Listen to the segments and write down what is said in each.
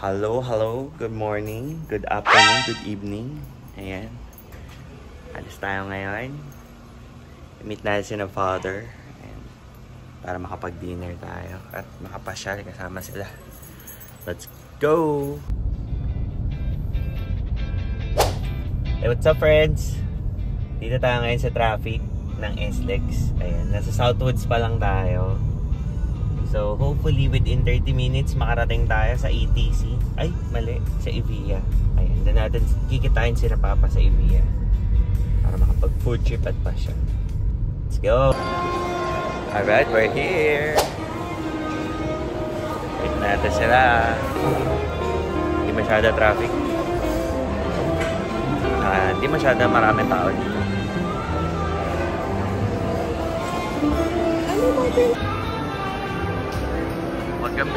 Hello, good morning, good afternoon, good evening. Ayan. Alis tayo ngayon. I-meet natin si na father. Ayan. Para makapag-dinner tayo at makapasyal kasama sila. Let's go! Hey, what's up friends? Dito tayo ngayon sa traffic ng SLEX. Ayan, nasa Southwoods pa lang tayo. So, hopefully within 30 minutes makarating tayo sa ETC. Ay, mali. Sa Evia. Ayan, doon natin kikitain si na Papa sa Evia. Para makapag-food trip at passion. Let's go! Alright, we're here! Wait natin sila. Hindi masyado traffic. Hindi masyado maraming tao dito. Ano ba ito? Welcome.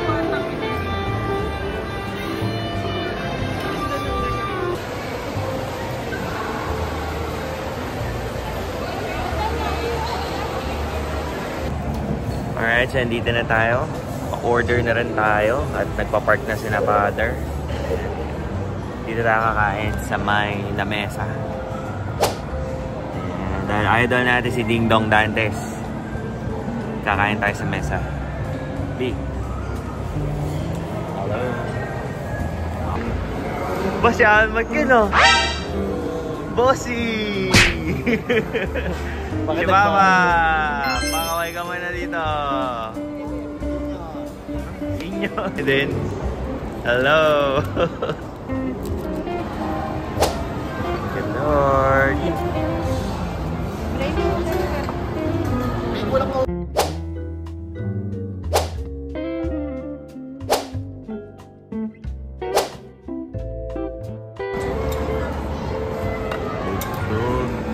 Alright, so nandito na tayo. Pa-order na rin tayo at nagpa-park na si na father. Dito tayo kakain sa may lamesa. Dahil idol natin si Ding Dong Dantes. Kakain tayo sa mesa. Big. Hello. Boss yan, magkino? Bossy! Si Mama! Pakaway ka muna dito. Inyo. And then, hello! Good Lord!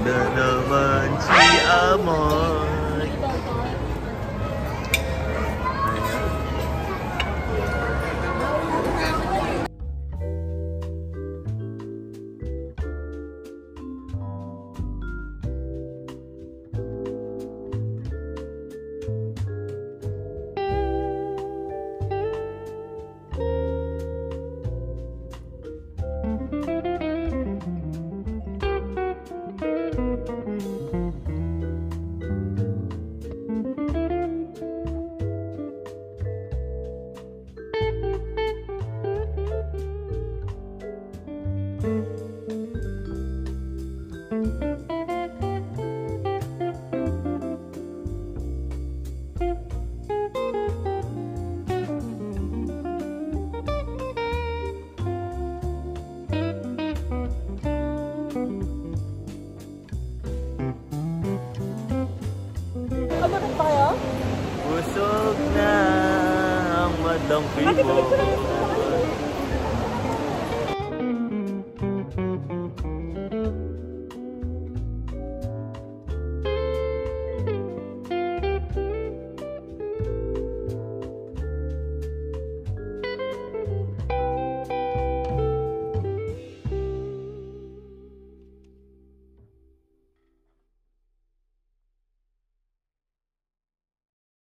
Ganda naman si Amoy. Busog na ang madang pibo.